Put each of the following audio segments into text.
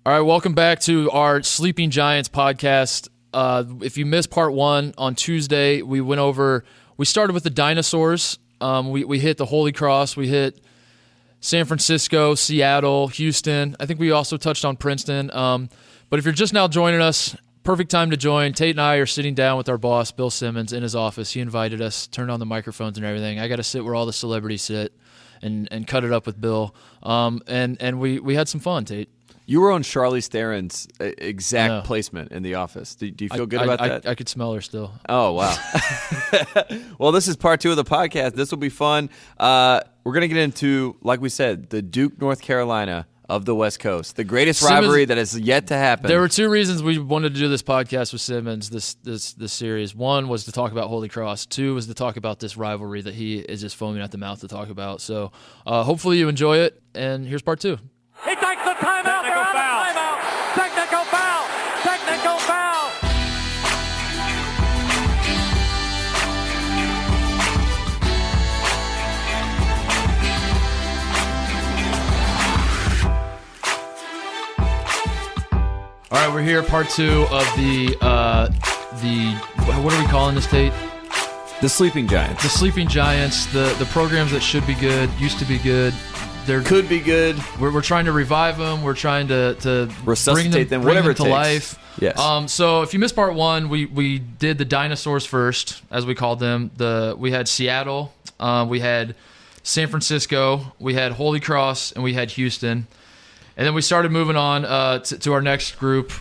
All right, welcome back to our Sleeping Giants podcast. If you missed part one on Tuesday, we started with the dinosaurs. We hit the Holy Cross. We hit San Francisco, Seattle, Houston. I think we also touched on Princeton. But if you're just now joining us, perfect time to join. Tate and I are sitting down with our boss, Bill Simmons, in his office. He invited us, turned on the microphones and everything. I got to sit where all the celebrities sit and cut it up with Bill. And we had some fun, Tate. You were on Charlize Theron's exact placement in the office. Do you feel good about that? I could smell her still. Oh, wow. Well, this is part 2 of the podcast. This will be fun. We're going to get into, like we said, the Duke, North Carolina of the West Coast, the greatest rivalry that has yet to happen. There were 2 reasons we wanted to do this podcast with Simmons, this series. 1 was to talk about Holy Cross. 2 was to talk about this rivalry that he is just foaming at the mouth to talk about. So hopefully you enjoy it, and here's part 2. He takes the timeout. Technical foul. Timeout. Technical foul. Technical foul. All right, we're here, part 2 of the what are we calling this, Tate? The Sleeping Giants. The Sleeping Giants, the programs that should be good, used to be good. Could be good. We're trying to revive them. We're trying to resuscitate bring whatever them to it takes. life. Yes. So if you missed part 1, we did the dinosaurs first, as we called them. We had Seattle, we had San Francisco, we had Holy Cross, and we had Houston. And then we started moving on to our next group.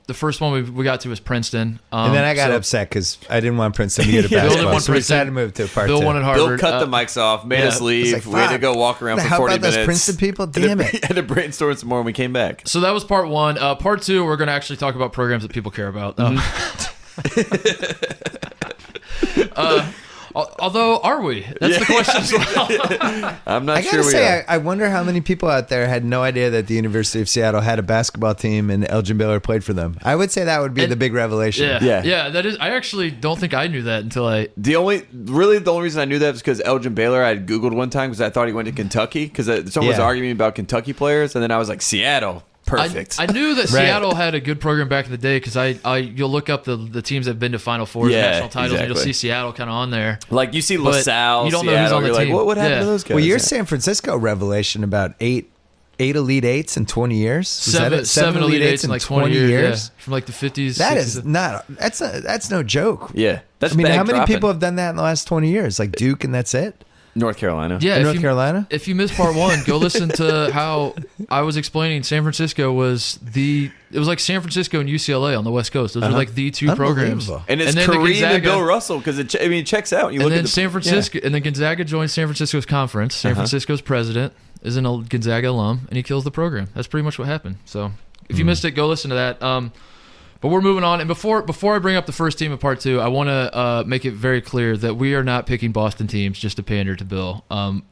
The first one we got to was Princeton. And then I got upset because I didn't want Princeton to get a basketball, so we decided to move to part 2. Bill wanted Harvard. Bill cut the mics off, made us leave. Like, we had to go walk around for 40 minutes. Those Princeton people? Damn it. Had to brainstorm some more when we came back. So that was part 1. Part 2, we're going to actually talk about programs that people care about. Although, are we? That's the question as well. I'm not sure I gotta we say, are. I wonder how many people out there had no idea that the University of Seattle had a basketball team and Elgin Baylor played for them. I would say that would be the big revelation. Yeah. That is. I actually don't think I knew that until I. The only reason I knew that was because Elgin Baylor, I had Googled one time because I thought he went to Kentucky because someone was arguing about Kentucky players, and then I was like, Seattle. Perfect. I knew that Seattle had a good program back in the day because you'll look up the teams that have been to Final Fours, national titles, and you'll see Seattle kind of on there. Like you see LaSalle, you don't Seattle, know who's on the you're team. Like, what happened to those guys? Well, your San Francisco revelation about eight Elite Eights in 20 years? Seven Elite Eights in like 20 years? Yeah. From like the 50s. That 60s. is not. That's no joke. Yeah, that's. I mean, how many dropping. people have done that in the last 20 years? Like Duke, and that's it. North Carolina. Yeah, North Carolina. If you missed part 1, go listen to how I was explaining San Francisco was it was like San Francisco and UCLA on the West Coast. Those were like the 2 programs. And it's Kareem and Bill Russell because it checks out. You and look then at San Francisco, and then Gonzaga joins San Francisco's conference. San Francisco's president is a Gonzaga alum, and he kills the program. That's pretty much what happened. So if you missed it, go listen to that. But we're moving on. And before I bring up the first team of part 2, I want to make it very clear that we are not picking Boston teams just to pander to Bill.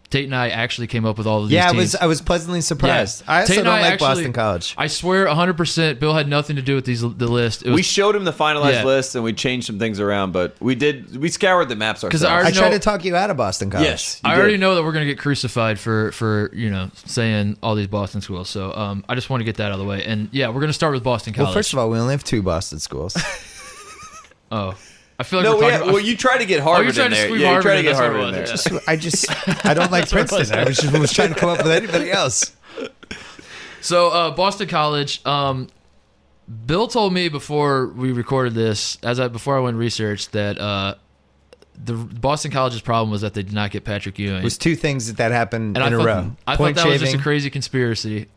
Tate and I actually came up with all of these teams. I was pleasantly surprised. Yeah. I also Tate don't and like actually, Boston College. I swear 100% Bill had nothing to do with the list. We showed him the finalized list and we changed some things around, but we scoured the maps ourselves. I tried to talk you out of Boston College. Yes, I already know that we're going to get crucified for saying all these Boston schools. So I just want to get that out of the way. And yeah, we're going to start with Boston College. Well, first of all, we only have 2 Boston schools. Oh. I feel like we're talking about... Well, you try to get Harvard in there. Yeah, you try to get Harvard in there. I don't like Princeton. I was trying to come up with anybody else. So, Boston College, Bill told me before we recorded this, before I went and researched, that the Boston College's problem was that they did not get Patrick Ewing. It was 2 things that happened in a row. I thought that was just a crazy conspiracy,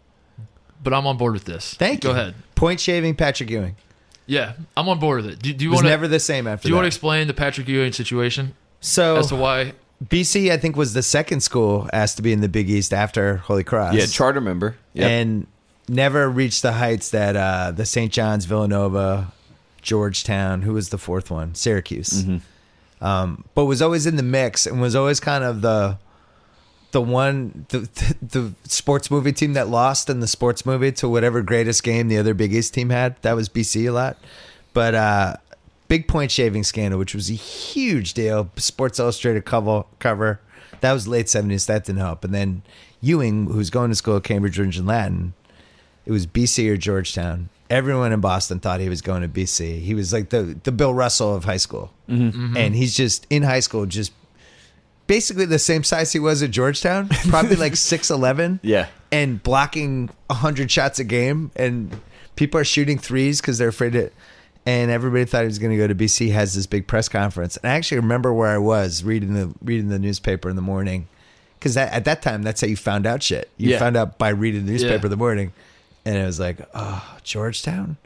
but I'm on board with this. Thank you. Go ahead. Point shaving Patrick Ewing. Yeah, I'm on board with it. Do you was want never the same after that. Do you want to explain the Patrick Ewing situation? So as to why BC, I think, was the second school asked to be in the Big East after Holy Cross. Yeah, charter member. Yep. And never reached the heights that the St. John's, Villanova, Georgetown, who was the 4th one? Syracuse. Mm-hmm. But was always in the mix and was always kind of the sports movie team that lost in the sports movie to whatever greatest game the other Big East team had. That was BC a lot. But big point shaving scandal, which was a huge deal. Sports Illustrated cover. That was late 70s. That didn't help. And then Ewing, who's going to school at Cambridge, Orange and Latin, It was BC or Georgetown. Everyone in Boston thought he was going to BC. He was like the Bill Russell of high school. And he's just in high school, just basically the same size he was at Georgetown, probably like 6'11". Yeah. And blocking 100 shots a game. And people are shooting threes because they're afraid to. And everybody thought he was going to go to BC. He has this big press conference. And I actually remember where I was reading the newspaper in the morning. Because at that time, that's how you found out shit. You found out by reading the newspaper in the morning. And it was like, oh, Georgetown?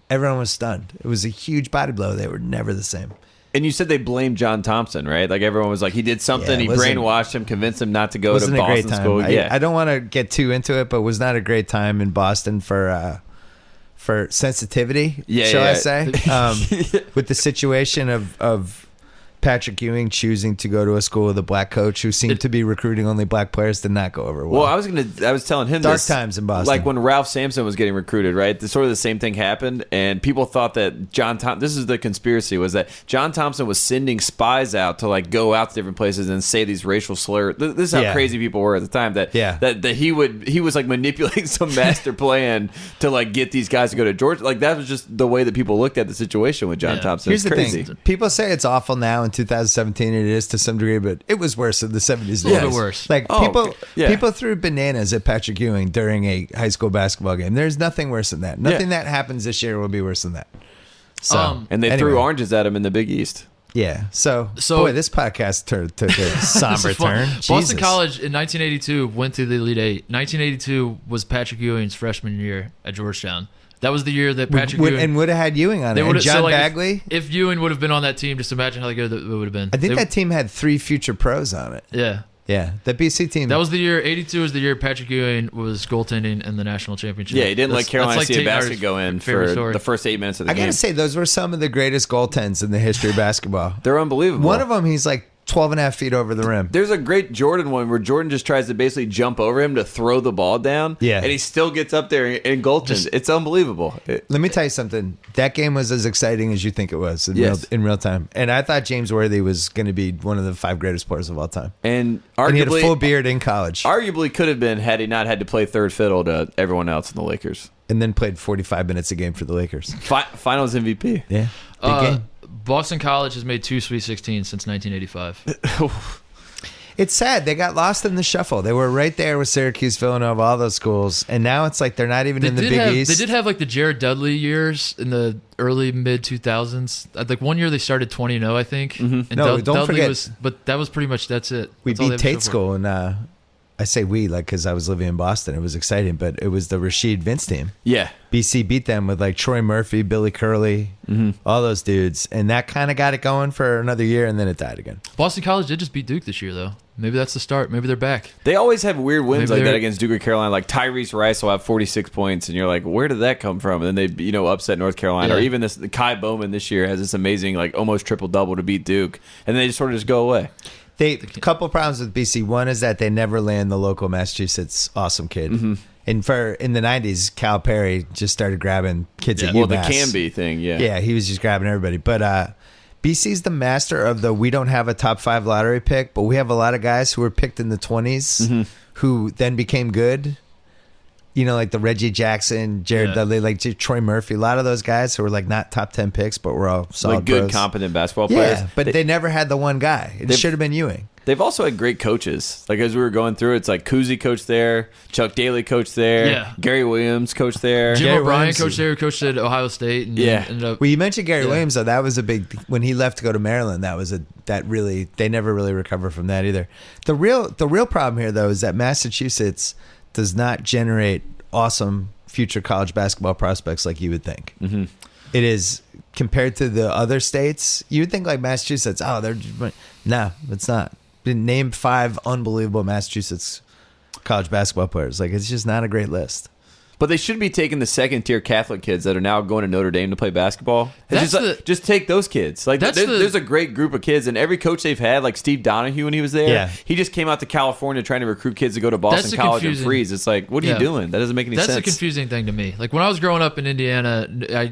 Everyone was stunned. It was a huge body blow. They were never the same. And you said they blamed John Thompson, right? Like everyone was like, he did something. He brainwashed him, conved him not to go to Boston school. I don't want to get too into it, but it was not a great time in Boston for sensitivity, shall I say? With the situation of Patrick Ewing choosing to go to a school with a black coach who seemed to be recruiting only black players did not go over well. Well, I was telling him dark this, times in Boston. Like when Ralph Sampson was getting recruited, right? Sort of the same thing happened, and people thought that this is the conspiracy, was that John Thompson was sending spies out to like go out to different places and say these racial slurs. This is how crazy people were at the time. That he was like manipulating some master plan to like get these guys to go to Georgia. Like that was just the way that people looked at the situation with John Thompson. Here's it's crazy. The thing: people say it's awful now in 2017, and it is to some degree, but it was worse in the 70s. A little bit worse. Like people threw bananas at Patrick Ewing during a high school basketball game. There's nothing worse than that. Nothing that happens this year will be worse than that. So, and they threw oranges at him in the Big East. Yeah. So boy, this podcast took a somber turn. Boston College in 1982 went to the Elite Eight. 1982 was Patrick Ewing's freshman year at Georgetown. That was the year that Patrick Ewing would have had Ewing on it. And John Bagley. If Ewing would have been on that team, just imagine how good it would have been. I think that team had 3 future pros on it. Yeah. Yeah, the BC team. That was the year. 82 was the year Patrick Ewing was goaltending in the national championship. Yeah, he didn't let Carolina State basket go in for the first 8 minutes of the game. I gotta say, those were some of the greatest goaltends in the history of basketball. They're unbelievable. One of them, he's like 12 and a half feet over the rim. There's a great Jordan one where Jordan just tries to basically jump over him to throw the ball down. Yeah. And he still gets up there and goaltends. It's unbelievable. Let me tell you something. That game was as exciting as you think it was in real time. And I thought James Worthy was going to be one of the 5 greatest players of all time. And he had a full beard in college. Arguably could have been had he not had to play third fiddle to everyone else in the Lakers. And then played 45 minutes a game for the Lakers. Finals MVP. Yeah. Big game. Boston College has made 2 Sweet 16s since 1985. It's sad. They got lost in the shuffle. They were right there with Syracuse, Villanova, all those schools. And now it's like they're not even in the Big East. They did have like the Jared Dudley years in the early, mid-2000s. Like one year they started 20-0, I think. Mm-hmm. And don't Dudley forget. But that was pretty much, that's it. We beat Tate School. And I say we, like, because I was living in Boston. It was exciting. But it was the Rasheed Vince team. Yeah. BC beat them with like Troy Murphy, Billy Curley, all those dudes. And that kind of got it going for another year, and then it died again. Boston College did just beat Duke this year, though. Maybe that's the start. Maybe they're back. They always have weird wins like that against Duke or Carolina. Like Tyrese Rice will have 46 points, and you're like, where did that come from? And then they, upset North Carolina. Or even Kai Bowman this year has this amazing, like, almost triple-double to beat Duke. And they just sort of just go away. A couple problems with BC. One is that they never land the local Massachusetts awesome kid. Mm-hmm. And in the 90s, Cal Perry just started grabbing kids at UMass. Well, the Canby thing, yeah. Yeah, he was just grabbing everybody. But BC's the master of we don't have a top 5 lottery pick, but we have a lot of guys who were picked in the 20s who then became good. Like the Reggie Jackson, Jared Dudley, like Troy Murphy, a lot of those guys who were like not top 10 picks, but were all solid like good, pros. competent basketball players. Yeah, but they never had the one guy. It should have been Ewing. They've also had great coaches. Like as we were going through, it's like Kuzi coached there, Chuck Daly coached there, Gary Williams coached there, Jim O'Brien coached there, coached at Ohio State. And ended up, well, you mentioned Gary Williams though. That was a big when he left to go to Maryland. They never really recovered from that either. The real problem here though is that Massachusetts does not generate awesome future college basketball prospects like you would think. Mm-hmm. It is compared to the other states. You would think like Massachusetts. No, it's not. Name 5 unbelievable Massachusetts college basketball players. Like it's just not a great list. But they should be taking the second-tier Catholic kids that are now going to Notre Dame to play basketball. Just take those kids. Like there's a great group of kids, and every coach they've had, like Steve Donahue when he was there, he just came out to California trying to recruit kids to go to Boston College and freeze. It's like, what are you doing? That doesn't make any sense. That's a confusing thing to me. Like when I was growing up in Indiana,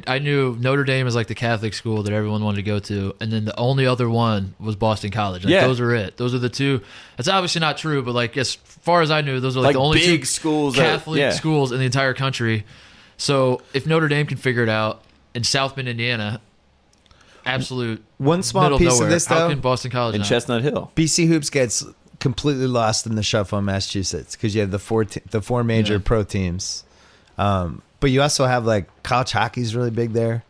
I knew Notre Dame was like the Catholic school that everyone wanted to go to, and then the only other one was Boston College. Like those were it. Those are the two. That's obviously not true, but like as far as I knew, those are like the only big two schools Catholic schools in the entire country. So if Notre Dame can figure it out in South Bend, Indiana, absolute One small middle piece of nowhere. this, How though, can Boston College in not? Chestnut Hill. BC Hoops gets completely lost in the shuffle in Massachusetts because you have the four major pro teams. But you also have like college hockey's really big there.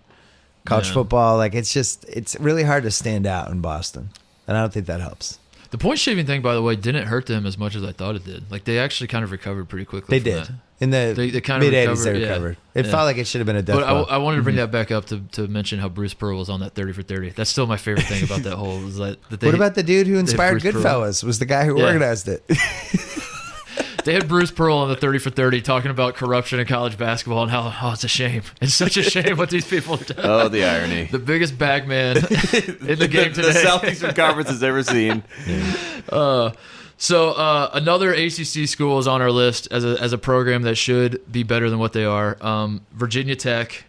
College football, like it's really hard to stand out in Boston. And I don't think that helps. The point shaving thing, by the way, didn't hurt them as much as I thought it did. Like they actually kind of recovered pretty quickly. They from did. that. In the They kind of mid-'80s, they recovered, recovered. yeah. It felt like it should have been a death But blow. I wanted to bring that back up to mention how Bruce Pearl was on that 30 for 30. That's still my favorite thing about that whole. Is that they, what about the dude who inspired Bruce Pearl. Goodfellas? Was the guy who Yeah. organized it. They had Bruce Pearl on the 30 for 30 talking about corruption in college basketball and how it's a shame. It's such a shame what these people are doing. Oh, the irony. The biggest bag man in the game today. The Southeastern Conference has ever seen. So another ACC school is on our list as a program that should be better than what they are. Virginia Tech,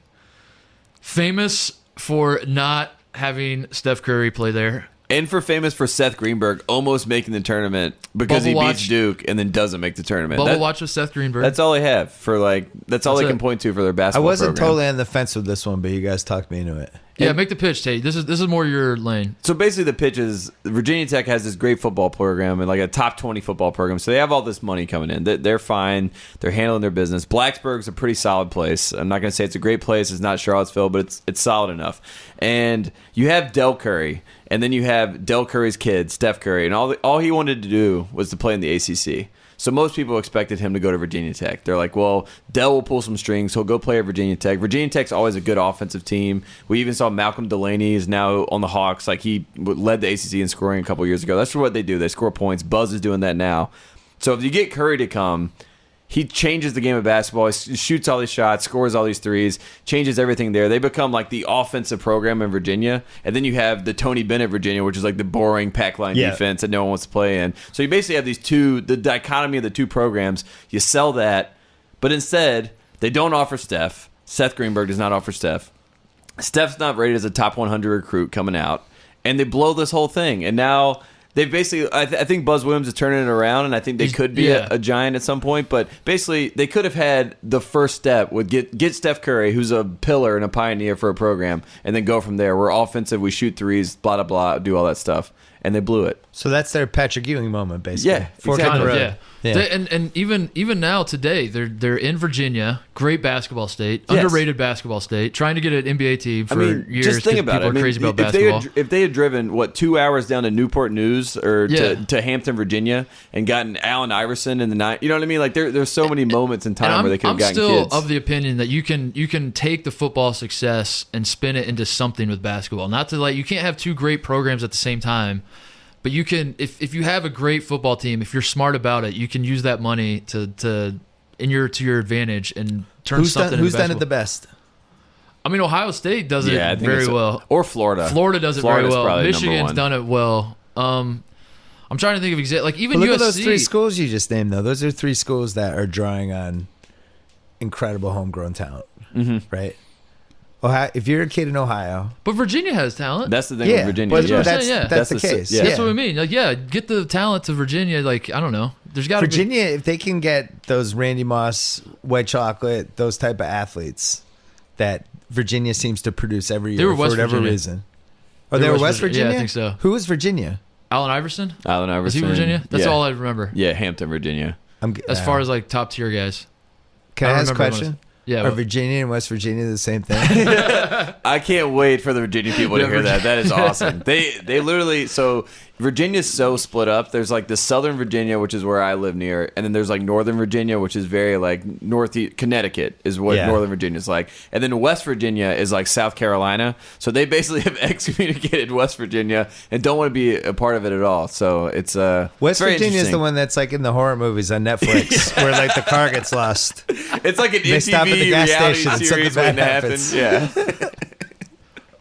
famous for not having Steph Curry play there. And famous for Seth Greenberg almost making the tournament because Bubble he watch. beats Duke and then doesn't make the tournament. Bubble watch with Seth Greenberg. That's all they have for that's all That's they can it. point to for their I basketball wasn't program. totally on the fence with this one, but you guys talked me into it. yeah, make the pitch, Tate. This is more your lane. So basically, the pitch is Virginia Tech has this great football program and like a top 20 football program. So they have all this money coming in. They're fine. They're handling their business. Blacksburg's a pretty solid place. I'm not going to say it's a great place. It's not Charlottesville, but it's solid enough. And you have Del Curry, and then you have Del Curry's kid, Steph Curry, and all he wanted to do was to play in the ACC. So most people expected him to go to Virginia Tech. They're like, well, Dell will pull some strings. He'll go play at Virginia Tech. Virginia Tech's always a good offensive team. We even saw Malcolm Delaney is now on the Hawks. Like he led the ACC in scoring a couple years ago. That's what they do. They score points. Buzz is doing that now. So if you get Curry to come, he changes the game of basketball. He shoots all these shots, scores all these threes, changes everything there. They become like the offensive program in Virginia. And then you have the Tony Bennett Virginia, which is like the boring pack line defense that no one wants to play in. So you basically have the dichotomy of the two programs. You sell that, but instead, they don't offer Steph. Seth Greenberg does not offer Steph. Steph's not rated as a top 100 recruit coming out. And they blow this whole thing. And now they basically, I think Buzz Williams is turning it around, and I think they could be a giant at some point. But basically, they could have had the first step would get Steph Curry, who's a pillar and a pioneer for a program, and then go from there. We're offensive, we shoot threes, blah, blah, blah, do all that stuff. And they blew it. So that's their Patrick Ewing moment, basically. Yeah, Fork in the exactly. road. Yeah. Yeah. And even now today they're in Virginia, great basketball state, Yes. underrated basketball state, trying to get an NBA team for years. just think 'cause about it. people are crazy about if basketball. if they had driven 2 hours down to Newport News or Yeah. to Hampton, Virginia, and gotten Allen Iverson in the night, you know what I mean? Like there's so many moments in time And where they could have I'm gotten still kids. of the opinion that you can take the football success and spin it into something with basketball. Not to you can't have two great programs at the same time. But you can, if you have a great football team, if you're smart about it, you can use that money to your advantage and turn Who's something. done into it the best? I mean, Ohio State does it I think very it's- well. Or Florida. Florida does it Florida's very well. probably number Michigan's one. done it well. I'm trying to think of even But look USC. at those three schools you just named, though. Those are three schools that are drawing on incredible homegrown talent, right? Ohio, if you're a kid in Ohio, But Virginia has talent. That's the thing yeah, with Virginia. but yeah. that's, Yeah. that's the That's the- case. yeah. That's what we mean. Get the talent to Virginia. I don't know. There's got to be. Virginia, if they can get those Randy Moss, White Chocolate, those type of athletes that Virginia seems to produce every They year were for West whatever Virginia. reason. Oh, they were West Virginia? Yeah, I think so. Who was Virginia? Allen Iverson? Allen Is he Iverson. Virginia? That's yeah. all I remember. Yeah, Hampton, Virginia. As far as top tier guys. Can I I ask a remember when question? Yeah. Are Virginia and West Virginia the same thing? I can't wait for the Virginia people to Yeah, hear that. That is awesome. They literally, so Virginia's so split up. There's the Southern Virginia, which is where I live near, and then there's Northern Virginia, which is very northeast. Connecticut is what Northern Virginia is like, and then West Virginia is South Carolina. So they basically have excommunicated West Virginia and don't want to be a part of it at all. So it's West very Virginia is the interesting. one that's in the horror movies on Netflix, where the car gets lost. It's like an They stop at the MTV gas reality station and series something waiting bad to happen. happens.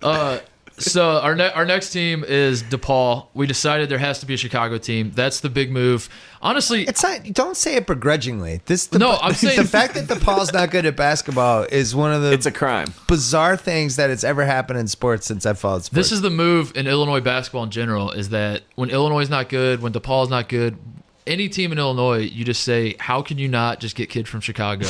Yeah. So our next team is DePaul. We decided there has to be a Chicago team. That's the big move. Honestly, It's not. Don't say it begrudgingly. I'm saying the fact that DePaul's not good at basketball is one of the It's a crime. bizarre things that has ever happened in sports since I've followed sports. this is the move in Illinois basketball in general, is that when Illinois is not good, when DePaul is not good, any team in Illinois, you just say, how can you not just get kids from Chicago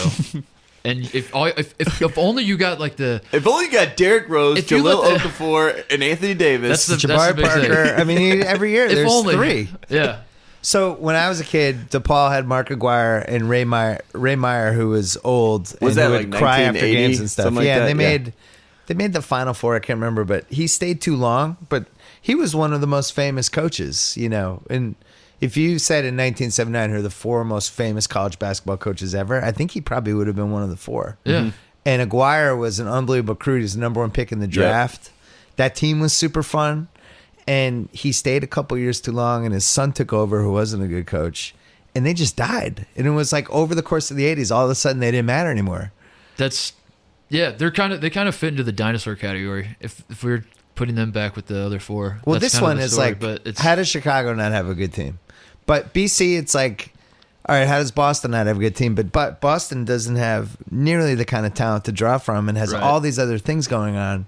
And if only you got like the If only you got Derrick Rose, If you Jaleel let Okafor, and Anthony Davis. That's the Jabbar big thing. Parker. I mean, every year if there's only 3. Yeah. So when I was a kid, DePaul had Mark Aguirre and Ray Meyer, who was old and that who like would cry after 1980, games and stuff. something like Yeah, that? they made the Final Four. I can't remember, but he stayed too long. But he was one of the most famous coaches, And if you said in 1979 who are the 4 most famous college basketball coaches ever, I think he probably would have been one of the 4. Yeah. And Aguirre was an unbelievable recruit. He's the number 1 pick in the draft. That team was super fun. And he stayed a couple years too long, and his son took over, who wasn't a good coach, and they just died. And it was like over the course of the 80s, all of a sudden they didn't matter anymore. They kind of fit into the dinosaur category. If we were putting them back with the other 4. Well, That's this kind of one the is story, like, but it's, how does Chicago not have a good team? But BC, it's like, all right, how does Boston not have a good team? But Boston doesn't have nearly the kind of talent to draw from and has Right. all these other things going on.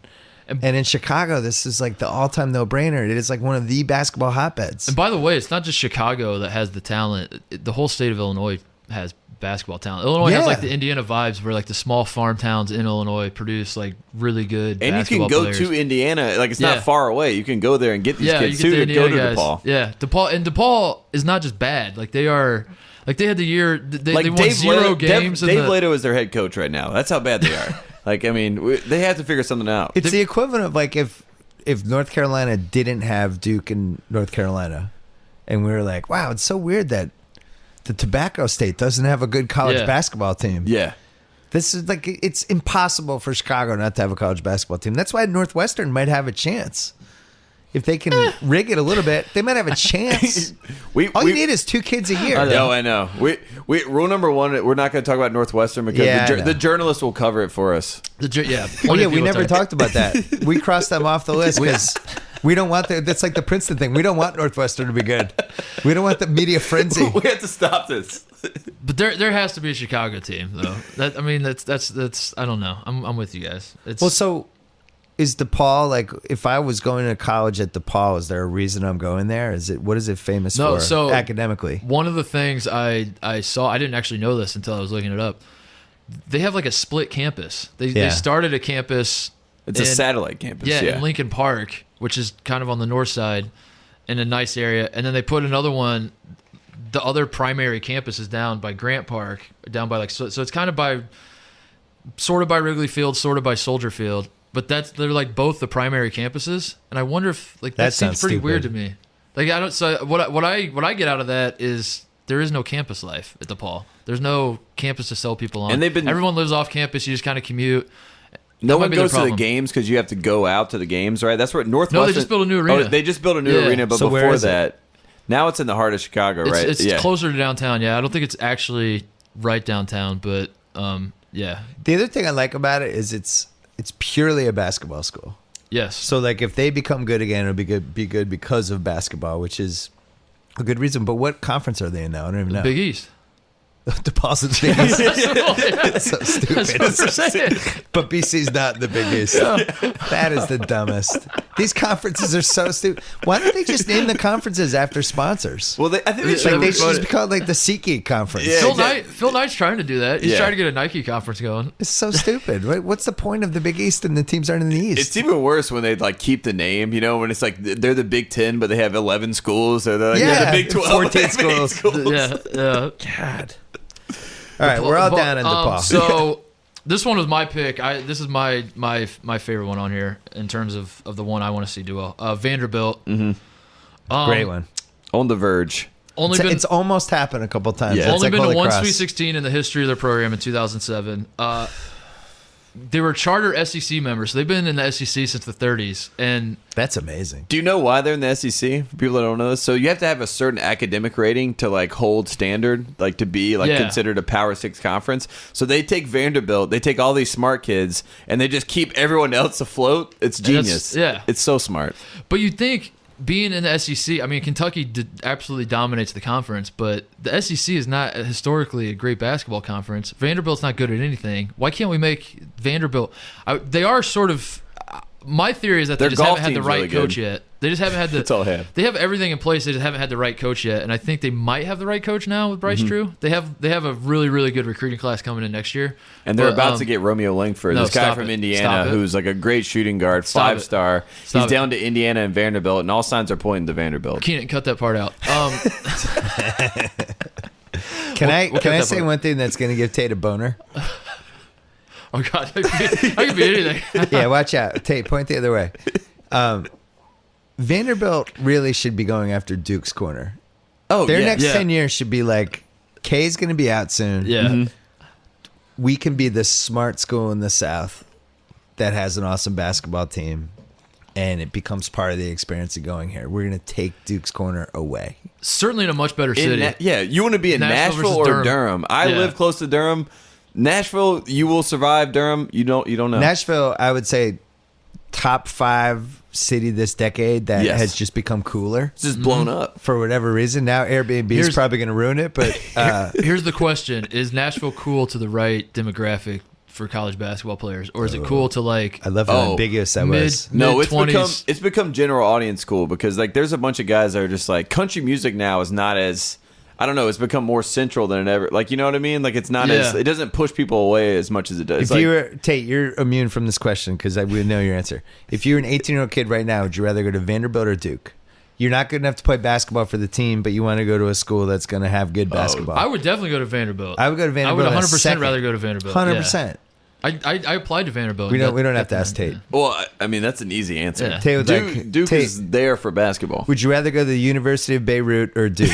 And in Chicago, this is like the all-time no-brainer. It is like one of the basketball hotbeds. And by the way, it's not just Chicago that has the talent. The whole state of Illinois has basketball talent. Illinois has like the Indiana vibes, where like the small farm towns in Illinois produce like really good and you basketball can go players. to Indiana. Like, it's Yeah. not far away. You can go there and get these You kids, get the too, to go Indiana to guys. DePaul. Yeah, DePaul is not just bad. Like they are. Like they had the year. They won 0 games. Dave Lato is their head coach right now. That's how bad they are. Like, I mean, they have to figure something out. It's the equivalent of like if North Carolina didn't have Duke in North Carolina, and we were like, wow, it's so weird that the Tobacco State doesn't have a good college basketball team. Yeah. This is like, it's impossible for Chicago not to have a college basketball team. That's why Northwestern might have a chance. If they can rig it a little bit, they might have a chance. All you need is 2 kids a year. I know. We rule number 1, we're not going to talk about Northwestern because the journalist will cover it for us. We never talked about that. We crossed them off the list because we don't want that's like the Princeton thing. We don't want Northwestern to be good. We don't want the media frenzy. We have to stop this. But there has to be a Chicago team though. That's I don't know. I'm with you guys. Well, so is DePaul, like, if I was going to college at DePaul, is there a reason I'm going there? What is it famous for academically? One of the things I saw, I didn't actually know this until I was looking it up. They have like a split campus. They started a campus. It's a satellite campus. In Lincoln Park, which is kind of on the north side in a nice area. And then they put another one. The other primary campus is down by Grant Park, down by so it's kind of sort of by Wrigley Field, sort of by Soldier Field. But they're like both the primary campuses, and I wonder if like that seems pretty weird to me. Like I don't. So what I get out of that is there is no campus life at DePaul. There's no campus to sell people on. And everyone lives off campus. You just kind of commute. No one goes to the games because you have to go out to the games, right? That's where Northwestern. No, they just built a new arena. Oh, they just built a new arena, but before that, now it's in the heart of Chicago, right? It's closer to downtown. Yeah, I don't think it's actually right downtown, but yeah. The other thing I like about it is it's purely a basketball school. Yes. So like if they become good again, it'll be good because of basketball, which is a good reason. But what conference are they in now? I don't even know. Big East. DePaul's in the Big East. That's so stupid. That's what we're saying. But BC's not in the Big East. That is the dumbest. These conferences are so stupid. Why don't they just name the conferences after sponsors? Well, I think they should just be called like the SeatGeek Conference. Yeah, Phil Knight's trying to do that. He's trying to get a Nike conference going. It's so stupid. Right? What's the point of the Big East and the teams aren't in the East? It's even worse when they like keep the name. You know, when it's like they're the Big 10, but they have 11 schools, or they're like the Big 12, 14 schools. Yeah. God. All right, we're all down in DePaul. So this one was my pick. This is my favorite one on here in terms of the one I want to see do well. Vanderbilt. Mm-hmm. Great one. On the verge. It's almost happened a couple times. Yeah. Only like been to one Cross. Sweet 16 in the history of their program in 2007. They were charter SEC members, so they've been in the SEC since the 30s, and that's amazing. Do you know why they're in the SEC? For people that don't know this, so you have to have a certain academic rating to like hold standard, like to be like considered a Power 6 conference. So they take Vanderbilt, they take all these smart kids, and they just keep everyone else afloat. It's genius. It's so smart. But you'd think, being in the SEC, I mean, Kentucky absolutely dominates the conference, but the SEC is not historically a great basketball conference. Vanderbilt's not good at anything. Why can't we make Vanderbilt? They are sort of. My theory is that Their they just haven't golf had the team's right really coach good. yet. They just haven't had the. That's all I have. They have everything in place. They just haven't had the right coach yet, and I think they might have the right coach now with Bryce Drew. They have a really really good recruiting class coming in next year, And they're But, about to get Romeo Langford, no, this guy stop from it. Indiana, Stop it. who's like a great shooting guard, Stop it. 5-star. Stop He's it. down to Indiana and Vanderbilt, and all signs are pointing to Vanderbilt. Keenan, cut that part out. Can I cut that say part. one thing that's going to give Tate a boner? Oh God, I could be anything. Yeah, watch out. Tate, point the other way. Vanderbilt really should be going after Duke's corner. Oh, Their yeah. next Yeah. 10 years should be like, K's going to be out soon. Yeah. We can be the smart school in the South that has an awesome basketball team, and it becomes part of the experience of going here. We're going to take Duke's corner away. Certainly in a much better city. You want to be in Nashville Nashville, versus or Durham? I Yeah. live close to Durham. Nashville, you will survive. Durham, you don't know. Nashville, I would say, top 5 city this decade that Yes. has just become cooler It's just blown up. for whatever reason. Now Airbnb is Here's- probably going to ruin it, but Here's the question: is Nashville cool to the right demographic for college basketball players, or is it cool to like? I love how Oh, ambiguous that mid- was. No, mid-20s. it's become general audience cool because like there's a bunch of guys that are just like country music now is not as I don't know, it's become more central than it ever like you know what I mean? Like it's not as Yeah. it doesn't push people away as much as it does. If Like, you were Tate, you're immune from this question because I would know your answer. If you were an 18-year-old kid right now, would you rather go to Vanderbilt or Duke? You're not good enough to play basketball for the team, but you want to go to a school that's going to have good basketball. I would definitely go to Vanderbilt. I would go to Vanderbilt. I would in a 100% second. rather go to Vanderbilt. 100%. I applied to Vanderbilt. We don't. That- We don't have to that- ask Tate. well, I mean that's an easy answer. Yeah. Tate would like Duke Tate, is there for basketball. would you rather go to the University of Beirut or Duke?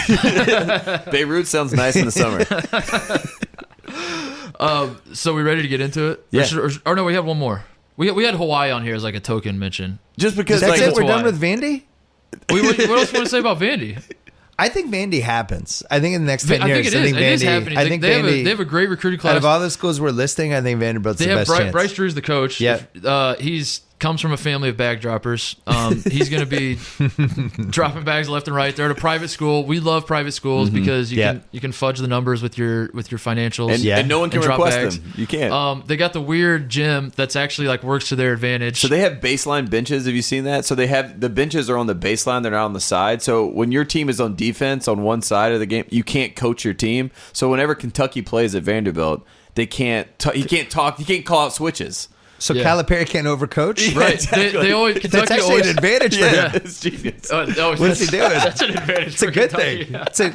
Beirut sounds nice in the summer. So we ready to get into it? Yeah. Or no, we had one more. We had Hawaii on here as like a token mention. Just because That's like it. We're why. done with Vandy. What else you want to say about Vandy? I think Vandy happens. I think in the next 10 I years, think it is. It is happening. I think they Vandy. have a great recruiting class. Out of all the schools we're listing, I think Vanderbilt's They the have best chance. Bryce Drew's the coach. Yep. He's comes from a family of bag droppers. He's going to be dropping bags left and right. They're at a private school. We love private schools because you Yeah. can fudge the numbers with your financials. and, Yeah. and no one can and drop request bags. them. You can't. They got the weird gym that's actually like works to their advantage. So they have baseline benches. Have you seen that? So they have the benches are on the baseline. They're not on the side. So when your team is on defense on one side of the game, you can't coach your team. So whenever Kentucky plays at Vanderbilt, they can't. He can't talk. He can't call out switches. So Yeah. Calipari can't overcoach? right. exactly. They always That's Kentucky actually always an advantage for him. Yeah. it's genius. What's he doing? That's an advantage. It's a good thing. So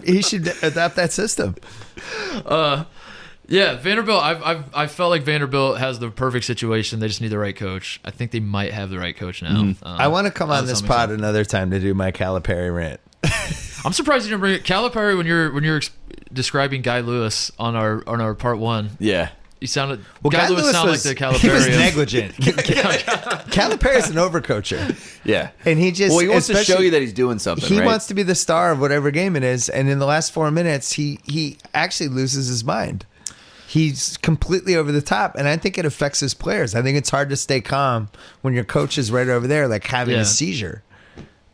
he should adopt that system. Yeah, Vanderbilt. I felt like Vanderbilt has the perfect situation. They just need the right coach. I think they might have the right coach now. I want to come on that's this something pod another time to do my Calipari rant. I'm surprised you didn't bring it. Calipari when you're describing Guy Lewis on our part one. Yeah. You sounded Guy Lewis sounded like the he Calipari. was of- negligent. Calipari's an overcoacher, Yeah. and he just Well, he wants to show especially- you that he's doing something. He right? wants to be the star of whatever game it is, and in the last 4 minutes, he actually loses his mind. He's completely over the top, and I think it affects his players. I think it's hard to stay calm when your coach is right over there, like having Yeah. a seizure.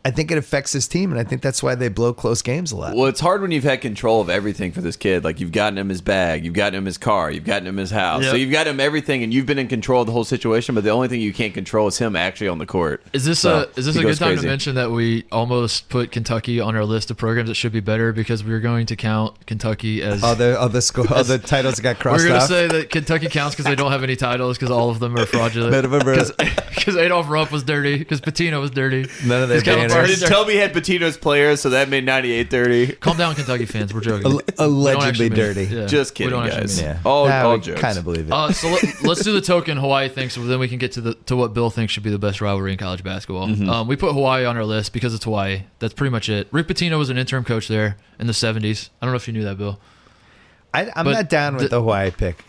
I think it affects his team, and I think that's why they blow close games a lot. Well, it's hard when you've had control of everything for this kid. Like you've gotten him his bag, you've gotten him his car, you've gotten him his house. Yep. So you've got him everything, and you've been in control of the whole situation. But the only thing you can't control is him actually on the court. Is this So, a he good goes time crazy. to mention that we almost put Kentucky on our list of programs that should be better because we were going to count Kentucky as all the titles got crossed we're going to off. say that Kentucky counts because they don't have any titles because all of them are fraudulent. None of them are- Because Adolph Rupp was dirty. Because Patino was dirty. None of their 'cause Calipari's banners. dirty. Didn't tell me he had Patino's players, so that made 98-30. Calm down, Kentucky fans. We're joking. We don't Allegedly actually mean it. dirty. Yeah. Just We kidding, don't actually guys. mean it. Yeah, All jokes. kind of believe it. So let's do the token Hawaii thing, so then we can get to what Bill thinks should be the best rivalry in college basketball. We put Hawaii on our list because it's Hawaii. That's pretty much it. Rick Pitino was an interim coach there in the 70s. I don't know if you knew that, Bill. I'm but not down with the Hawaii pick.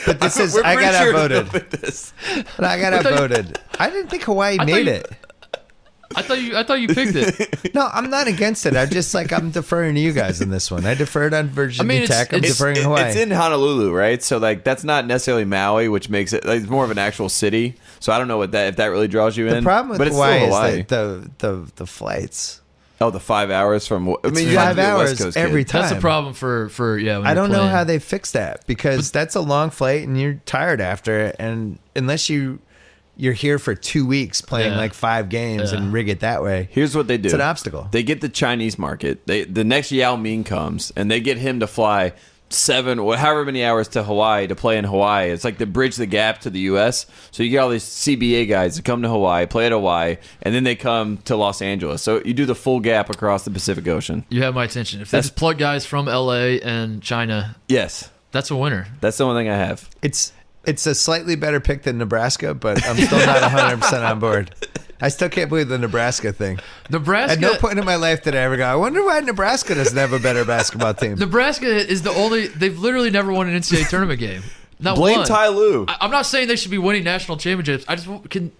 But this is We're I pretty got sure outvoted. to put this. But I got outvoted. I didn't think Hawaii thought made you- it. I thought you picked it. No, I'm not against it. I'm just like I'm deferring to you guys in this one. I deferred on Virginia I mean, Tech. I'm deferring to Hawaii. It's in Honolulu, right? So like that's not necessarily Maui, which makes it like, it's more of an actual city. So I don't know if that really draws you the in. problem with but it's Hawaii still Hawaii. is that the flights. Oh, the 5 hours from. I mean, It's you have 5 to be a West hours Coast every kid. time. That's the problem for when I don't you're know playing. how they fix that because that's a long flight and you're tired after it. And unless you're here for 2 weeks playing Yeah. like 5 games Yeah. and rig it that way. Here's what they do. It's an obstacle. They get the Chinese market. The next Yao Ming comes, and they get him to fly 7 or however many hours to Hawaii to play in Hawaii. It's like to bridge the gap to the U.S. So you get all these CBA guys that come to Hawaii, play at Hawaii, and then they come to Los Angeles. So you do the full gap across the Pacific Ocean. You have my attention. If they just plug guys from LA and China, Yes, that's a winner. that's the only thing I have. It's a slightly better pick than Nebraska, but I'm still not 100% on board. I still can't believe the Nebraska thing. Nebraska. At no point in my life did I ever go, I wonder why Nebraska doesn't have a better basketball team. Nebraska is the only. They've literally never won an NCAA tournament game. Not Blame one. Ty Lue. I'm not saying they should be winning national championships. I just can.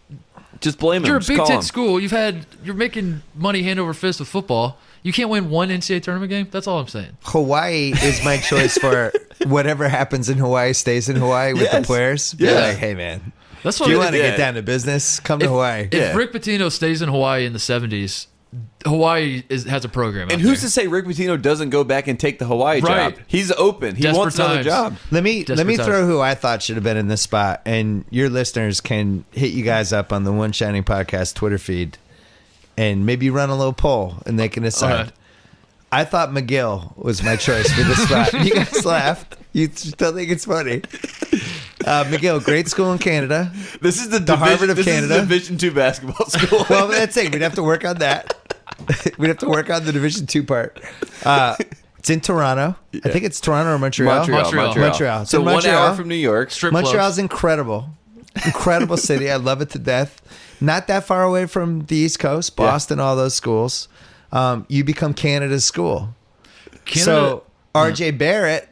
Just blame him. You're a Just Big call Ten him. school. You're making money hand over fist with football. You can't win one NCAA tournament game. That's all I'm saying. Hawaii is my choice for whatever happens in Hawaii stays in Hawaii with the Yes. players. Be Yeah. like, hey, man, That's if what you it- want to yeah. get down to business, come to Hawaii. If Yeah. Rick Pitino stays in Hawaii in the 70s, Hawaii has a program. And out who's there. to say Rick Pitino doesn't go back and take the Hawaii Right. job? He's open. He Desperate wants another times. job. Let me Desperate throw times. who I thought should have been in this spot, and your listeners can hit you guys up on the One Shining Podcast Twitter feed, and maybe run a little poll, and they can decide. Okay. I thought McGill was my choice for this spot. You guys laughed. You still think it's funny. McGill, great school in Canada. This is the Harvard of this Canada. Is Division II basketball school. Well, that's it. We'd have to work on that. We'd have to work on the Division II part. It's in Toronto. I think it's Toronto or Montreal. Montreal. It's So in 1 Montreal. hour from New York. Strip Montreal's clubs. incredible. Incredible city. I love it to death. Not that far away from the East Coast, Boston, all those schools. You become Canada's school. So RJ Barrett,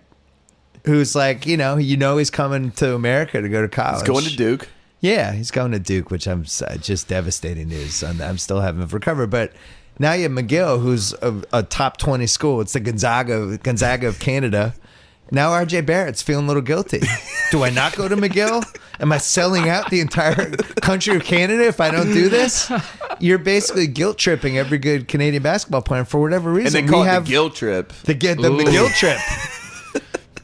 who's like, he's coming to America to go to college. He's going to Duke. Yeah, he's going to Duke, which I'm just devastating news. I'm still having recovered. But now you have McGill, who's a top 20 school. It's the Gonzaga of Canada. Now RJ Barrett's feeling a little guilty. Do I not go to McGill? Am I selling out the entire country of Canada if I don't do this? You're basically guilt tripping every good Canadian basketball player for whatever reason. And they call it the guilt trip. the McGill trip.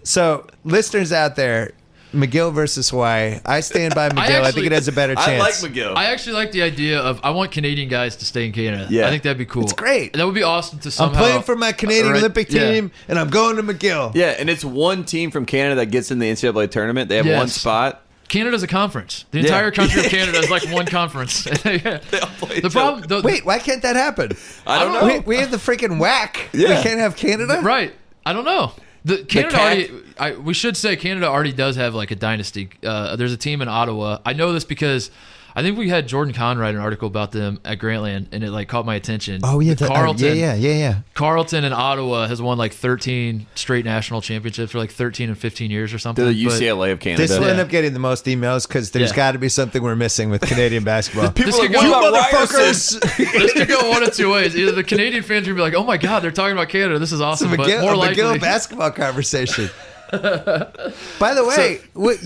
So, listeners out there, McGill versus Hawaii. I stand by McGill. I think it has a better chance. I like McGill. I actually like the idea of I want Canadian guys to stay in Canada. Yeah. I think that'd be cool. It's great. That would be awesome to I'm somehow. playing for my Canadian Right, Olympic yeah. team, and I'm going to McGill. Yeah, and it's one team from Canada that gets in the NCAA tournament. They have Yes. one spot. Canada's a conference. The entire country of Canada is like one conference. They all play each The problem, other. Wait, why can't that happen? I don't know. We have the freaking whack. Yeah. We can't have Canada? right? I don't know. The Canada CAC. already. We should say Canada already does have like a dynasty. There's a team in Ottawa. I know this because I think we had Jordan Kahn write an article about them at Grantland, and it like caught my attention. Oh, yeah. Carleton. Yeah. Carleton and Ottawa has won like 13 straight national championships for like 13 and 15 years or something. They're the But UCLA of Canada. This will end Yeah. up getting the most emails because there's Yeah. got to be something we're missing with Canadian basketball. People This are could like, go- what You about motherfuckers! Ryerson? This could go one of two ways. Either the Canadian fans are gonna be like, "Oh my God, they're talking about Canada. This is awesome," but more likely, McGill basketball conversation. By the way,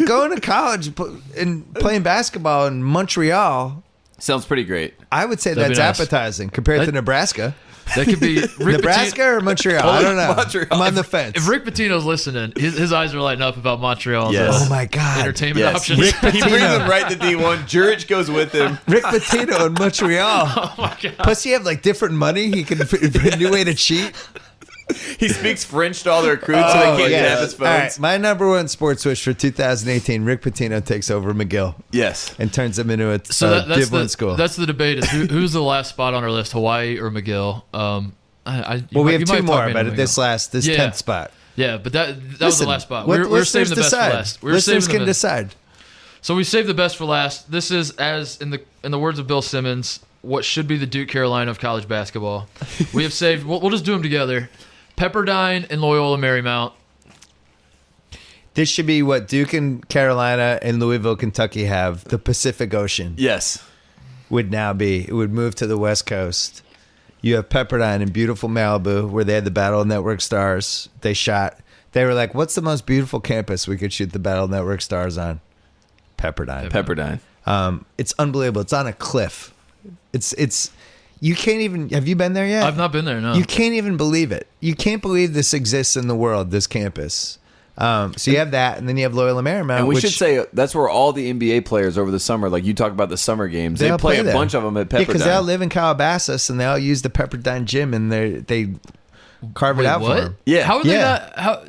going to college and playing basketball in Montreal, Sounds pretty great. I would say That'd be that's nice. appetizing compared to That- Nebraska. that could be Rick Nebraska or Montreal? I don't know. Montreal. I'm on the fence. If Rick Pitino's listening, his eyes are lighting up about Montreal's Yes. Oh my God. entertainment Yes. options. Rick He brings them right to D1. Jurich goes with him. Rick Pitino in Montreal. Oh my God. Plus, you have like different money. He can a new way to cheat. He speaks French to all the recruits so they can't tap his All right, phones. my number one sports wish for 2018: Rick Pitino takes over McGill Yes. and turns them into a So that's Div 1 the school. that's the debate. Is who's the last spot on our list, Hawaii or McGill? Well, we have two more, but at this 10th spot. Yeah, but that was the last spot. Let We're saving listeners the best decide. for last. We're Listeners saving can the best. decide. So we saved the best for last. This is, as in the words of Bill Simmons, what should be the Duke Carolina of college basketball. We have saved. We'll just do them together. Pepperdine and Loyola Marymount. This should be what Duke and Carolina and Louisville, Kentucky have. The Pacific Ocean Yes. would now be. It would move to the West Coast. You have Pepperdine in beautiful Malibu, where they had the Battle Network Stars. They were like, what's the most beautiful campus we could shoot the Battle Network Stars on? Pepperdine. Pepperdine. It's unbelievable. It's on a cliff. It's You can't even. Have you been there yet? I've not been there. No. You can't even believe it. You can't believe this exists in the world. This campus. So you have that, and then you have Loyola Marymount. And we which, should say that's where all the NBA players over the summer, like you talk about the summer games, they all play a there. bunch of them at Pepperdine. Yeah, because they all live in Calabasas, and they all use the Pepperdine gym, and they carve it out what? for them. Yeah. How are they Yeah. not?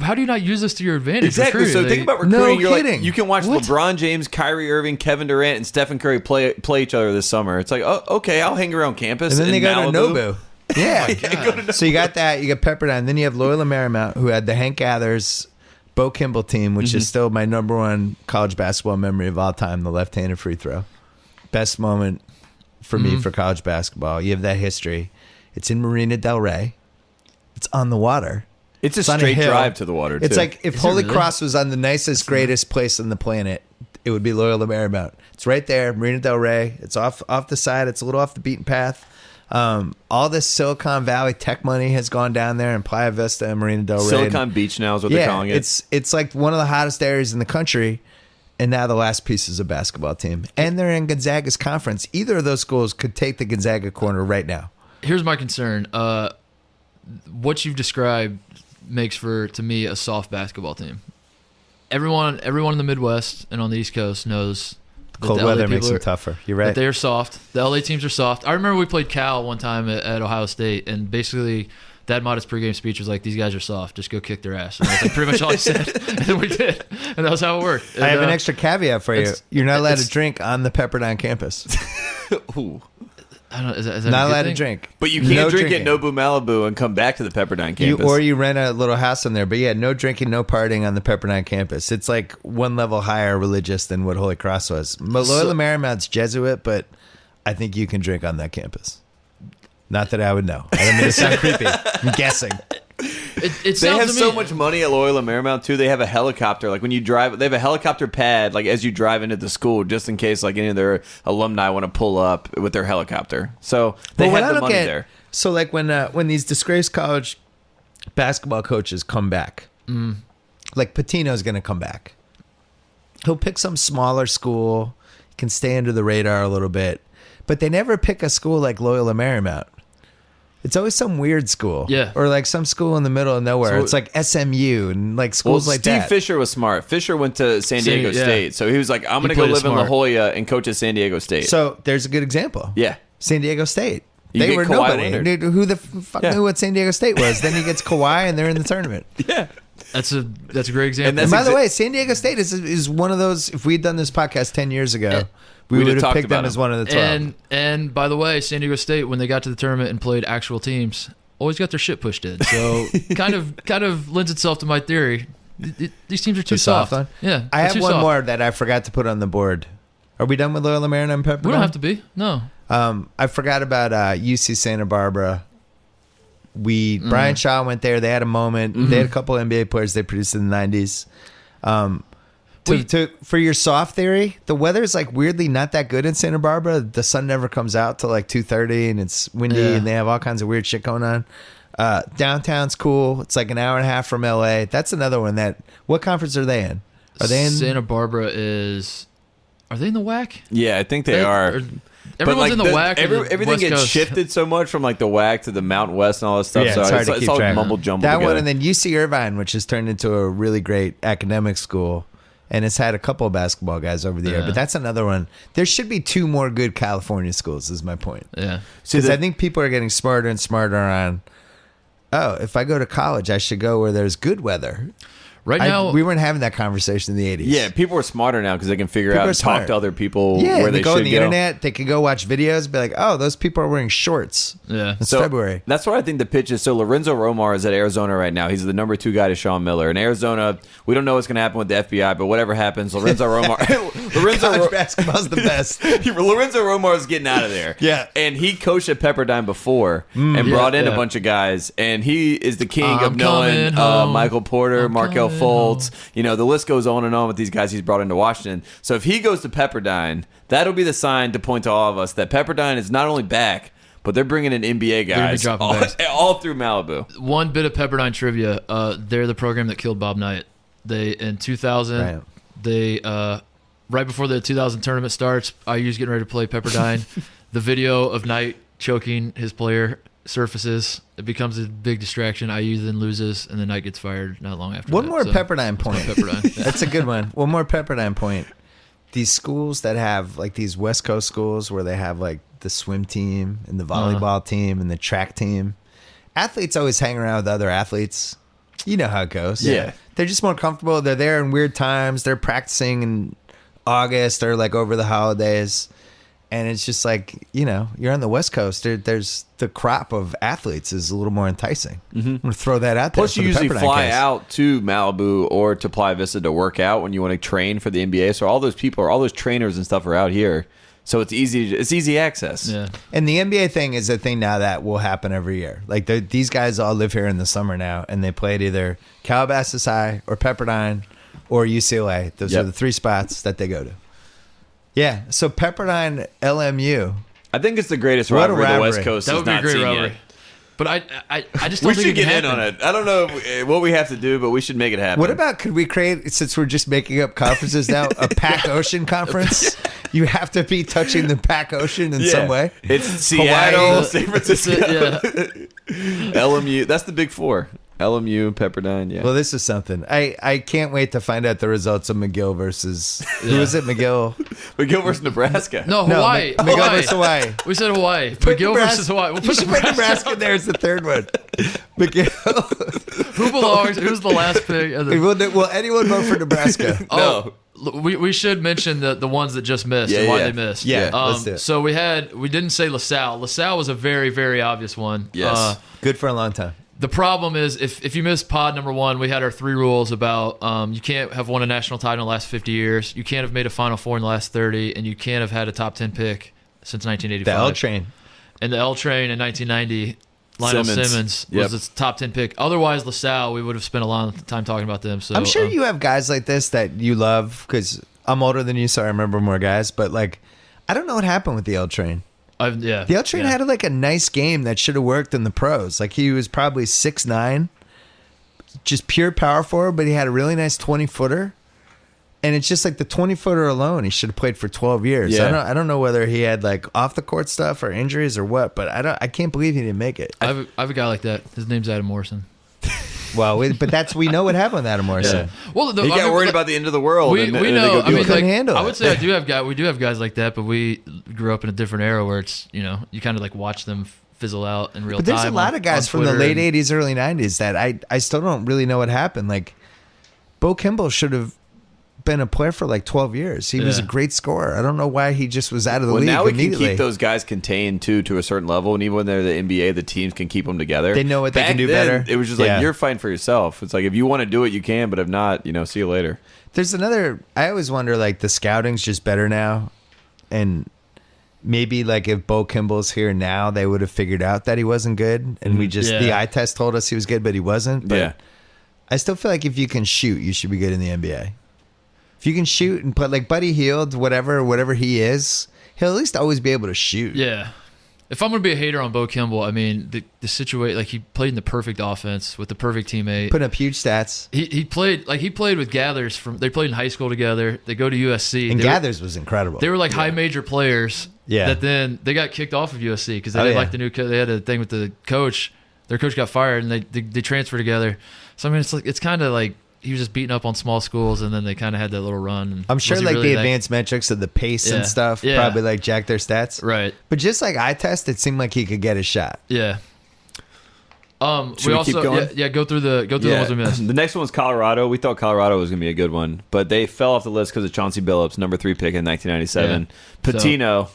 How do you not use this to your advantage? Exactly. So think about recruiting. No You're like, kidding. you can watch What? LeBron James, Kyrie Irving, Kevin Durant, and Stephen Curry play each other this summer. It's like, oh, okay, I'll hang around campus. And then they in go to Malibu. Nobu. Yeah. So you got that. You got Pepperdine. Then you have Loyola Marymount, who had the Hank Gathers, Bo Kimball team, which is still my number one college basketball memory of all time, the left-handed free throw. Best moment for me for college basketball. You have that history. It's in Marina Del Rey. It's on the water. It's a on straight hill. drive to the water, too. It's like if Is it Holy really? Cross was on the nicest, greatest place on the planet, it would be Loyola Marymount. It's right there, Marina Del Rey. It's off the side. It's a little off the beaten path. All this Silicon Valley tech money has gone down there in Playa Vista and Marina Del Rey. Silicon Beach now is what they're calling it. It's like one of the hottest areas in the country, and now the last piece is a basketball team. And they're in Gonzaga's conference. Either of those schools could take the Gonzaga corner right now. Here's my concern. What you've described makes for, to me, a soft basketball team. Everyone in the Midwest and on the East Coast knows that Cold the LA weather makes people them tougher. You're right. That they are soft. The LA teams are soft. I remember we played Cal one time at Ohio State, and basically Thad Matta's pregame speech was like, "These guys are soft. Just go kick their ass." And that's like pretty much all he said. And then we did, and that was how it worked. And, I have an extra caveat for you. it's- You're not allowed to it's- drink on the Pepperdine campus. Ooh. I don't know, is that a Not good allowed thing? to drink. But you can't No drink drinking. at Nobu Malibu and come back to the Pepperdine campus. You rent a little house in there. But yeah, no drinking, no partying on the Pepperdine campus. It's like one level higher religious than what Holy Cross was. But Loyola Marymount's Jesuit, but I think you can drink on that campus. Not that I would know. I don't mean to sound creepy. I'm guessing. It They sounds have to so me- much money at Loyola Marymount too. They have a helicopter. Like when you drive, they have a helicopter pad. Like as you drive into the school, just in case like any of their alumni want to pull up with their helicopter. So they But what I have the don't money get- there. So like when these disgraced college basketball coaches come back, like Pitino's going to come back. He'll pick some smaller school, can stay under the radar a little bit, but they never pick a school like Loyola Marymount. It's always some weird school, Yeah. or like some school in the middle of nowhere. So- It's like SMU and like Well, schools like Steve that. Fisher was smart. Fisher went to San Diego yeah. State, so he was like, "I'm going to go played it live in La smart. Jolla and coach at San Diego State." So there's a good example. yeah, San Diego State. You They get were Kawhi nobody. Leonard. Dude, who the fuck Yeah. knew what San Diego State was? Then he gets Kawhi and they're in the tournament. yeah. That's a great example. And that's And by the exa- way, San Diego State is one of those. If we'd done this podcast 10 years ago, we We'd would have have talked picked them about as them. one of the 12. And by the way, San Diego State, when they got to the tournament and played actual teams, always got their shit pushed in. So kind of lends itself to my theory. These teams are too The soft soft. one? Yeah, I they're have too one soft. more that I forgot to put on the board. Are we done with Loyola Marymount and Pepperdine? We don't have to be. No. I forgot about UC Santa Barbara. Brian Shaw went there. They had a moment. They had a couple NBA players they produced in the 90s. For your soft theory, the weather is like weirdly not that good in Santa Barbara. The sun never comes out till like 2:30, and it's windy, Yeah. and they have all kinds of weird shit going on. Downtown's cool. It's like an hour and a half from LA. That's another one. What conference are they in? Are they in? Santa Barbara is? Are they in the WAC? Yeah, I think they are. Everyone's in the WAC. and the everything West gets Coast. shifted so much from like the WAC to the Mountain West and all this stuff. Yeah, so it's hard to it's keep all track. mumble jumble. That together. one, and then UC Irvine, which has turned into a really great academic school, and it's had a couple of basketball guys over the year. Yeah. But that's another one. There should be two more good California schools. Is my point. Yeah. Because I think people are getting smarter and smarter on. Oh, if I go to college, I should go where there's good weather. Right now, we weren't having that conversation in the 80s. yeah, people are smarter now because they can figure People out are and talk smart. to other people Yeah, where they they go on should the go. internet. They could go watch videos, be like, "Oh, those people are wearing shorts." yeah. It's So February. That's what I think the pitch is. So Lorenzo Romar is at Arizona right now. He's the number 2 guy to Sean Miller. In Arizona, we don't know what's going to happen with the FBI, but whatever happens, Lorenzo Romar. College basketball's the best. Lorenzo Romar is getting out of there. Yeah. And he coached at Pepperdine before and brought in a yeah. bunch of guys. And he is the king I'm of knowing coming home. Michael Porter, I'm Markel coming Fultz. You know, the list goes on and on with these guys he's brought into Washington. So if he goes to Pepperdine, that'll be the sign to point to all of us that Pepperdine is not only back, but they're bringing in NBA gonna be guys dropping all, bags. all through Malibu. One bit of Pepperdine trivia. They're the program that killed Bob Knight. They in 2000. Right. They right before the 2000 tournament starts. IU's getting ready to play Pepperdine. the video of Knight choking his player surfaces. It becomes a big distraction. IU then loses, and then Knight gets fired not long after One that. more So, Pepperdine point. Pepperdine. Yeah. That's a good one. One more Pepperdine point. These schools that have like these West Coast schools where they have like the swim team and the volleyball team and the track team. Athletes always hang around with other athletes. You know how it goes. Yeah. They're just more comfortable. They're there in weird times. They're practicing in August or like over the holidays. And it's just like, you're on the West Coast. There's the crop of athletes is a little more enticing. I'm going to throw that out there. Plus, you usually fly out to Malibu or to Playa Vista to work out when you want to train for the NBA. So all those people, all those trainers and stuff are out here. So it's easy access. Yeah. And the NBA thing is a thing now that will happen every year. Like these guys all live here in the summer now, and they play at either Calabasas High or Pepperdine or UCLA. Those are the three spots that they go to. Yeah. So Pepperdine, LMU. I think it's the greatest What a rivalry the West rivalry. Coast That has would be a not great seen rivalry. yet. But I just We don't think should it can get in happen. on it. I don't know what we have to do, but we should make it happen. What about, could we create, since we're just making up conferences now, a Pac Ocean conference? You have to be touching the Pac Ocean in some way. It's Seattle, Hawaii. San Francisco, Yeah. LMU. That's the big four. LMU, Pepperdine. Yeah. Well, this is something. I can't wait to find out the results of McGill versus, who is it, McGill? McGill versus Nebraska. No, Hawaii. McGill Hawaii. versus Hawaii. We said Hawaii. Put McGill Nebraska- versus Hawaii. We'll You put should put Nebraska there as the third one. McGill. Who belongs? Who's the last pick? Of the, Will anyone vote for Nebraska? oh, we should mention the ones that just missed and why they missed. Yeah, let's do it. So we didn't say LaSalle. LaSalle was a very, very obvious one. Yes. Good for a long time. The problem is if you miss pod number 1, we had our 3 rules about you can't have won a national title in the last 50 years, you can't have made a Final Four in the last 30, and you can't have had a top 10 pick since 1985. The L train. And the L train in 1990, Lionel Simmons was its top 10 pick. Otherwise, LaSalle, we would have spent a lot of time talking about them. So I'm sure you have guys like this that you love because I'm older than you, so I remember more guys. But like, I don't know what happened with the L train. The The L train had like a nice game that should have worked in the pros. Like he was probably 6'9", just pure power forward, but he had a really nice 20-footer. And it's just like the 20-footer alone, he should have played for 12 years. Yeah. I don't know whether he had like off the court stuff or injuries or what, but I can't believe he didn't make it. I have a guy like that. His name's Adam Morrison. Well, but we know what happened with Adam Morrison. Well, He got worried about the end of the world. We and know. they go I do mean, it. couldn't handle I it. would say we do have guys like that, but we grew up in a different era where it's you kind of like watch them fizzle out in real time. But there's a lot of guys from the late and, 80s, early 90s that I still don't really know what happened. Like, Bo Kimball should have been a player for like 12 years. He was a Yeah. great scorer. I don't know why he just was out of the Well, league now we can immediately. keep those guys contained too to a certain level, and even when they're the NBA, the teams can keep them together. They know what they Back can do then, better. It was just Yeah. like you're fighting for yourself. It's like if you want to do it, you can, but if not, see you later. There's another, I always wonder, like, the scouting's just better now. And maybe, like, if Bo Kimball's here now, they would have figured out that he wasn't good. And we just, the eye test told us he was good, but he wasn't. But Yeah. I still feel like if you can shoot, you should be good in the NBA. If you can shoot and play, like Buddy Hield, whatever he is, he'll at least always be able to shoot. Yeah. If I'm going to be a hater on Bo Kimball, I mean, the situation, like he played in the perfect offense with the perfect teammate. Putting up huge stats. He played with Gathers they played in high school together. They go to USC. And They were- Gathers was incredible. They were like high major players. Yeah. That then they got kicked off of USC because they Oh, didn't yeah. like the new coach. They had a thing with the coach. Their coach got fired and they transferred together. So I mean, it's kind of like he was just beating up on small schools, and then they kind of had that little run. And I'm sure was he like really the that- advanced metrics of the pace Yeah. and stuff Yeah. probably like jack their stats. Right. But just like eye test, it seemed like he could get a shot. Yeah. Should we keep going? Go through the ones we missed. The next one was Colorado. We thought Colorado was going to be a good one, but they fell off the list because of Chauncey Billups, number 3 pick in 1997. Yeah. Patino,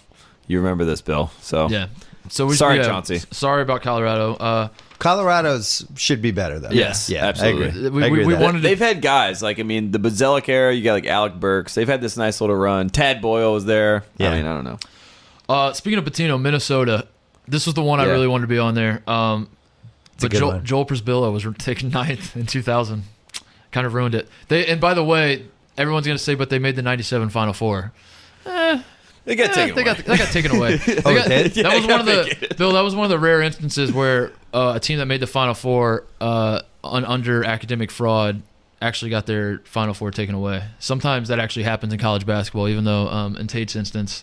you remember this, Bill? So Yeah. So Sorry, Chauncey. Sorry about Colorado. Colorado's should be better though. Yes, yeah, absolutely. I agree. We- I agree we with that. wanted- They've had guys like the Bazelic era. You got like Alec Burks. They've had this nice little run. Tad Boyle was there. Yeah. I mean, I don't know. Speaking of Patino, Minnesota. This was the one I Yeah. really wanted to be on there. a But good one. Joel Prisbilla was taken 9th in 2000. Kind of ruined it. And by the way, everyone's going to say, but they made the 97 Final Four. They got taken away. They got taken away. Oh, it did? That was one of the Bill. That was one of the rare instances where a team that made the Final Four under academic fraud actually got their Final Four taken away. Sometimes that actually happens in college basketball, even though in Tate's instance,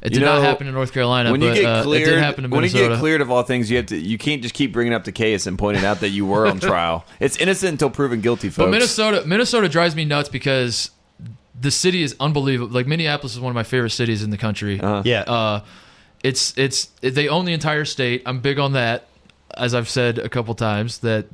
It did not happen in North Carolina, when but you get cleared, it did happen in when Minnesota. you get cleared of all things, you can't just keep bringing up the case and pointing out that you were on trial. It's innocent until proven guilty, folks. But Minnesota drives me nuts because the city is unbelievable. Like Minneapolis is one of my favorite cities in the country. Yeah. It's they own the entire state. I'm big on that, as I've said a couple times that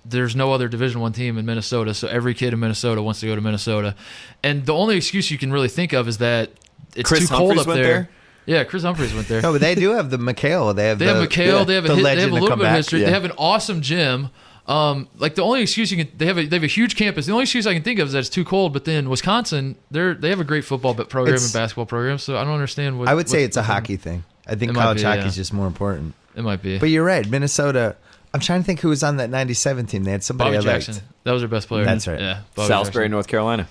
there's no other Division I team in Minnesota, so every kid in Minnesota wants to go to Minnesota. And the only excuse you can really think of is that it's Chris too cold Humphries up went there. Yeah, Chris Humphries went there. No, but they do have the McHale. They have McHale. They have a legend to little come bit of back. history. Yeah. They have an awesome gym. Like the only excuse they have a huge campus. The only excuse I can think of is that it's too cold. But then Wisconsin, they have a great football program and basketball program. So I don't understand what I would say it's a hockey thing. I think It might college be, hockey yeah. is just more important. It might be. But you're right, Minnesota. I'm trying to think who was on that '97 team. They had somebody Bobby I liked. Jackson. That was their best player. That's right. Yeah. Bobby Salisbury, Jackson. North Carolina.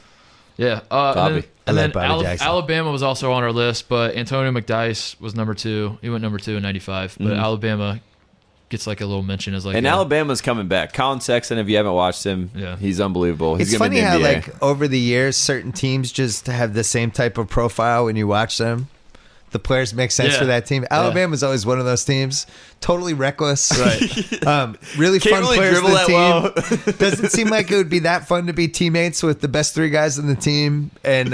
Yeah. Bobby. And I then like Bobby Jackson. Alabama was also on our list, but Antonio McDyess was number 2. He went number 2 in '95. But Alabama gets like a little mention as like. And Alabama's coming back. Colin Sexton, if you haven't watched him, he's unbelievable. He's It's gonna be funny in the how, NBA. like, over the years, certain teams just have the same type of profile when you watch them. The players make sense Yeah. for that team. Alabama's always one of those teams, totally reckless. Right. Really Can't fun really players dribble on the that team. Doesn't seem like it would be that fun to be teammates with the best 3 guys on the team and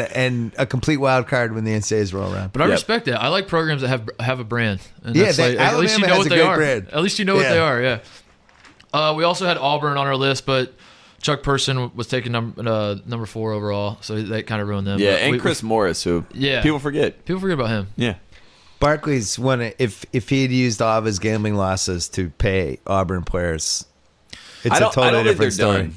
a complete wild card when the NCAAs roll around. But I Yep. respect it. I like programs that have a brand. And Yeah, that's like, at least you Alabama know has what a they great are. brand. At least you know what Yeah. they are. Yeah. We also had Auburn on our list, but Chuck Person was taken number 4 overall, so that kind of ruined them. Yeah, But and Chris Morris, who people forget. People forget about him. Yeah. Barkley's one. If he had used all of his gambling losses to pay Auburn players, it's I a don't totally think they're different story. done.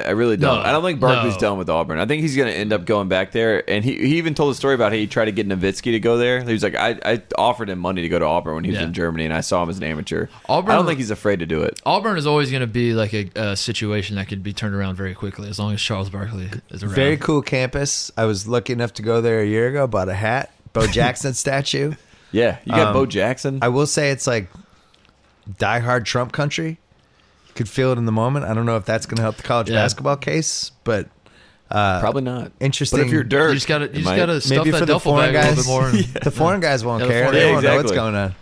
I really don't. No, I don't think Barkley's no. done with Auburn. I think he's going to end up going back there. And he even told a story about how he tried to get Nowitzki to go there. He was like, I offered him money to go to Auburn when he was Yeah. in Germany, and I saw him as an amateur. Auburn- I don't think he's afraid to do it. Auburn is always going to be like a situation that could be turned around very quickly as long as Charles Barkley is around. Very cool campus. I was lucky enough to go there a year ago. Bought a hat, Bo Jackson statue. Yeah, you got Bo Jackson. I will say it's like diehard Trump country. You could feel it in the moment. I don't know if that's going to help the college Yeah. basketball case, but Probably not. interesting. But if you're dirt, You just got it to might. stuff maybe that for the duffel foreign bag a guys, little bit more. the foreign guys won't Yeah, the care. foreign- They Yeah, won't know what's exactly. going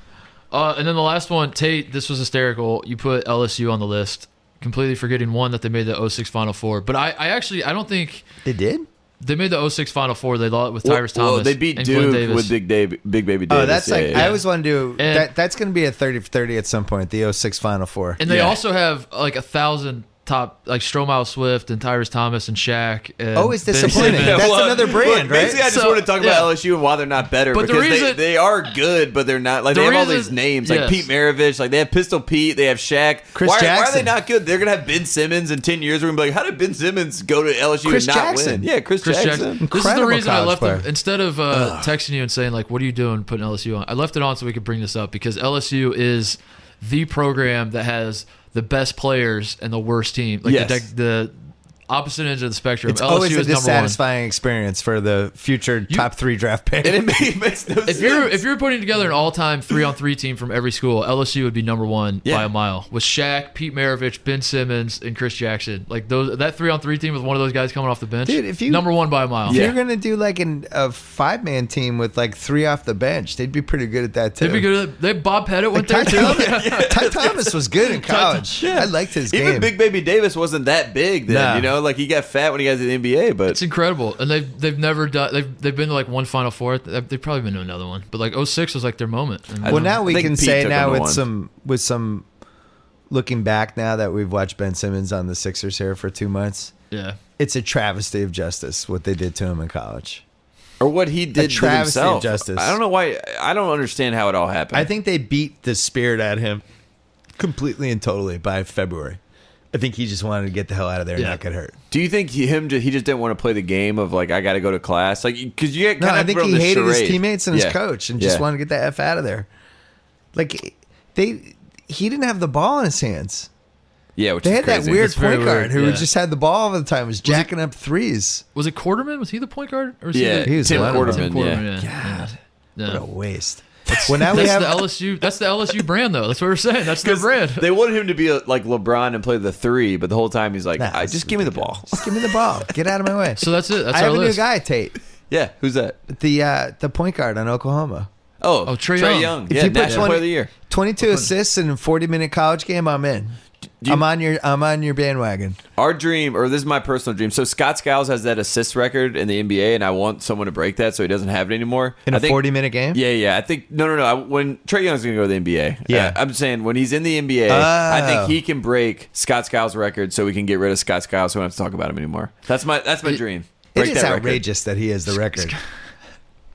on. And then the last one, Tate, this was hysterical. You put LSU on the list, completely forgetting one that they made the 06 Final Four. But I don't think They did? they made the 06 Final Four. They lost with Tyrus Thomas. Well, they beat and Glenn Duke Davis. with Big Baby Davis. Oh, that's like yeah. I always want to do. And- That's going to be a 30 for 30 at some point. The 06 Final Four. And they Yeah. also have like 1,000 top, like Stromile Swift and Tyrus Thomas and Shaq. And Always Ben disappointing. Simmons. That's another brand, right? Basically, I just So, want to talk yeah. about LSU and why they're not better. But the because reason- they are good, but they're not. Like The they have all reason- these names, like yes. Pete Maravich. Like they have Pistol Pete. They have Shaq. Chris why are they Jackson. not good? They're gonna have Ben Simmons in 10 years. We're gonna be like, how did Ben Simmons go to LSU Chris and not Jackson. win? Yeah, Chris Jackson. This is the Incredible reason I college left them. player. Instead of texting you and saying, like, what are you doing putting LSU on? I left it on so we could bring this up because LSU is the program that has the best players and the worst team. Like Yes. the opposite ends of the spectrum. It's LSU always a is number one. dissatisfying experience for the future top 3 draft pick. And it makes no sense. If you're putting together an all-time 3-on-3 team from every school, LSU would be number one Yeah. by a mile with Shaq, Pete Maravich, Ben Simmons, and Chris Jackson. Like that 3-on-3 team with one of those guys coming off the bench, Dude, if you- number one by a mile. If Yeah. you're going to do like a 5-man team with like 3 off the bench, they'd be pretty good at that too. They'd be good. Bob Pettit went Ty there too. Thomas, Ty Thomas was good in college. I liked his Even game. Big Baby Davis wasn't that big then. Nah. You know, like he got fat when he got to the NBA. But It's incredible, and they've never done. They've been to like one Final Four. They've probably been to another one, but like 06 was like their moment. And Well, now we think can Pete say took now him to with some looking back now that we've watched Ben Simmons on the Sixers here for 2 months, yeah, it's a travesty of justice what they did to him in college. or what he did to travesty of himself. justice. I don't know why. I don't understand how it all happened. I think they beat the spirit out of him completely and totally by February. I think he just wanted to get the hell out of there and Yeah. not get hurt. Do you think he just didn't want to play the game of like I got to go to class, like because you get No, kind I of think thrown he this hated his charade. teammates and Yeah. his coach and just Yeah. wanted to get the F out of there. Like he didn't have the ball in his hands. Yeah, which They is had crazy. that weird That's very point guard weird, who yeah. just had the ball all the time, was jacking up threes. was it Quarterman? Was he the point guard? Or was Yeah, he He was Tim one of them. Tim Quarterman. Quarterman? Yeah. Yeah. Yeah. What a waste. Well, now we That's have the LSU. That's the LSU brand, though. That's what we're saying. That's their brand. They wanted him to be like LeBron and play the 3, but the whole time he's like, Nah, just give me the ball. Just give me the ball. Get out of my way. So that's it. That's I our have a new list. guy, Tate. Yeah, who's that? The point guard on Oklahoma. Oh, Trae Young. If Yeah, you put National Player of the Year. 22 assists in a 40-minute college game, I'm in. I'm on your bandwagon. Our dream, or this is my personal dream. So Scott Skiles has that assist record in the NBA, and I want someone to break that so he doesn't have it anymore. In a 40-minute game? Yeah. I think no. When Trae Young's going to go to the NBA, Yeah. I'm saying when he's in the NBA, I think he can break Scott Skiles' record, so we can get rid of Scott Skiles, so we don't have to talk about him anymore. That's my dream. It Break is that outrageous that he has the record.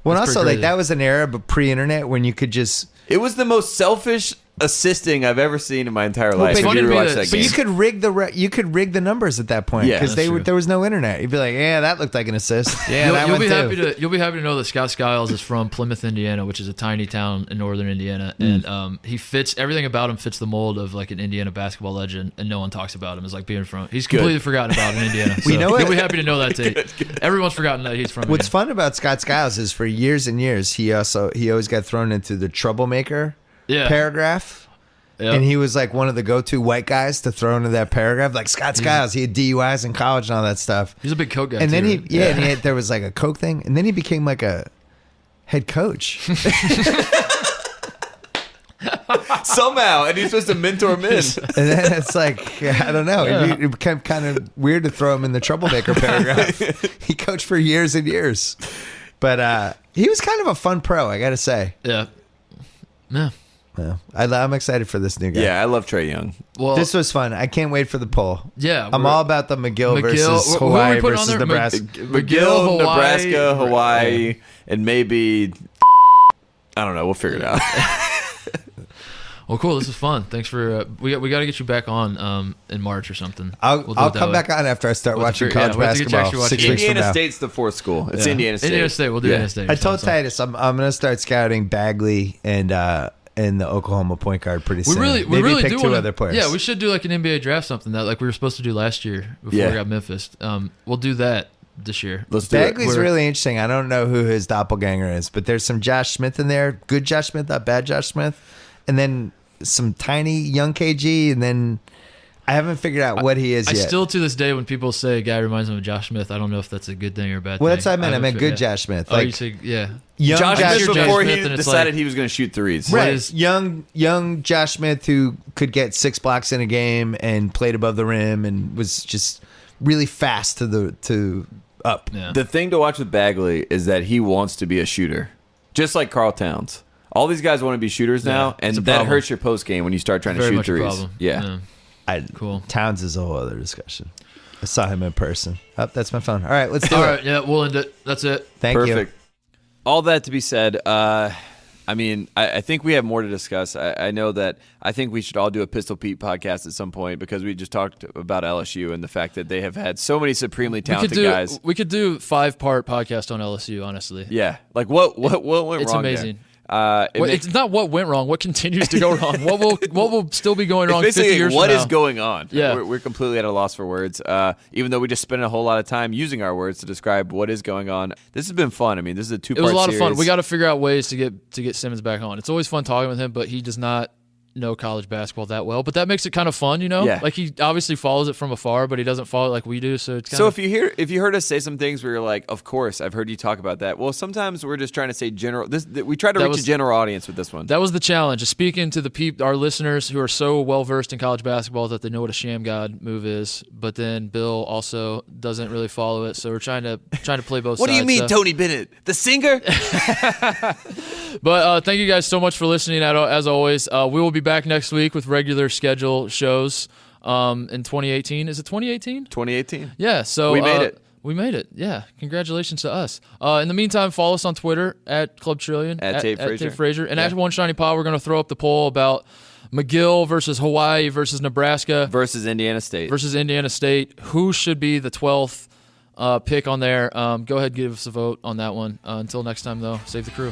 Well, That's also, pretty like crazy. that was an era, but pre-internet, when you could just. It was the most selfish assisting I've ever seen in my entire life. it's If funny you to me rewatch that- that but game. You could rig the numbers at that point Yeah, because that's true. there was no internet. You'd be like, yeah, that looked like an assist. Yeah, that You'll one be too. happy to know that Scott Skiles is from Plymouth, Indiana, which is a tiny town in northern Indiana, and he fits everything about him fits the mold of like an Indiana basketball legend, and no one talks about him as like being from. He's completely forgotten about in Indiana. So You know what? You'll be happy to know that Tate. Everyone's forgotten that he's from. What's Indiana. fun about Scott Skiles is for years and years he always got thrown into the troublemaker Yeah. paragraph. Yep. And he was like one of the go-to white guys to throw into that paragraph. Like Scott Skiles, he had DUIs in college and all that stuff. He's a big coke guy. And then too. there was like a coke thing, and then he became like a head coach. Somehow, and he's supposed to mentor men. And then it's like, I don't know. It became kind of weird to throw him in the troublemaker paragraph. He coached for years and years. But he was kind of a fun pro, I got to say. Yeah. Yeah. Yeah. I'm excited for this new guy. Yeah, I love Trae Young. Well, This was fun. I can't wait for the poll. Yeah, I'm all about the McGill versus who are we Hawaii putting on versus there? Nebraska. McGill, Hawaii. Nebraska, Hawaii, and maybe I don't know. We'll figure it out. well, cool. This is fun. Thanks for we got to get you back on in March or something. I'll We'll do it that come way. back on after I start We'll have to watching figure- yeah, college we'll have to get you basketball actually watching 6 weeks from Indiana now. State's the fourth school. It's Yeah. Indiana State. Indiana State. We'll do Yeah. Indiana State. I told Titus I'm going to start scouting Bagley and the Oklahoma point guard pretty soon. We Maybe really pick do two wanna, other players. Yeah, we should do like an NBA draft, something that like we were supposed to do last year before Yeah. we got Memphis. We'll do that this year. Let's do Bagley's it. really interesting. I don't know who his doppelganger is, but there's some Josh Smith in there. Good Josh Smith, not bad Josh Smith. And then some tiny young KG, and then I haven't figured out what he is I yet. still to this day when people say a guy reminds them of Josh Smith, I don't know if that's a good thing or a bad well, thing. that's what I meant. I meant good yeah. Josh Smith. Oh, Like you say yeah. young Josh Josh Smith Smith, before and he it's decided like- he was going to shoot threes. Right. is- Young Josh Smith who could get 6 blocks in a game and played above the rim and was just really fast to up. Yeah. The thing to watch with Bagley is that he wants to be a shooter, just like Karl Towns. All these guys want to be shooters now, and it's a that problem. hurts your post game when you start trying to Very shoot much a threes. problem. Yeah. Cool. Towns is a whole other discussion. I saw him in person. Oh, that's my phone. All right, let's do All it. right, yeah, we'll end it. That's it. Thank Perfect. you. All that to be said, I mean, I think we have more to discuss. I know that I think we should all do a Pistol Pete podcast at some point because we just talked about LSU and the fact that they have had so many supremely talented guys. We could do 5-part podcast on LSU, honestly. Yeah, like what went It's wrong? amazing. There? It's not what went wrong. What continues to go wrong? What will still be going wrong It's 50 basically years what from is now? going on. Yeah. We're completely at a loss for words. Even though we just spent a whole lot of time using our words to describe what is going on. This has been fun. I mean, this is a 2-part It was a lot of fun. series. We got to figure out ways to get Simmons back on. It's always fun talking with him, but he does not know college basketball that well. But that makes it kind of fun, you know? Yeah. Like he obviously follows it from afar, but he doesn't follow it like we do. So it's kind So of if you heard us say some things where you're like, of course, I've heard you talk about that. Well, sometimes we're just trying to say general. We try to reach a general audience with this one. that was the challenge. Is speaking to our listeners who are so well versed in college basketball that they know what a sham god move is, but then Bill also doesn't really follow it. So we're trying to play both What sides. do you mean, so. Tony Bennett, the singer? But thank you guys so much for listening. As always, we will be back next week with regular schedule shows in 2018. Is it 2018? 2018. Yeah. So We made it. We made it. Yeah. Congratulations to us. In the meantime, follow us on Twitter at Club Trillion, At Tate Frazier. and at One Shiny Pod. We're going to throw up the poll about McGill versus Hawaii versus Nebraska Versus Indiana State. versus Indiana State. Who should be the 12th pick on there? Go ahead, give us a vote on that one. Until next time, though, save the crew.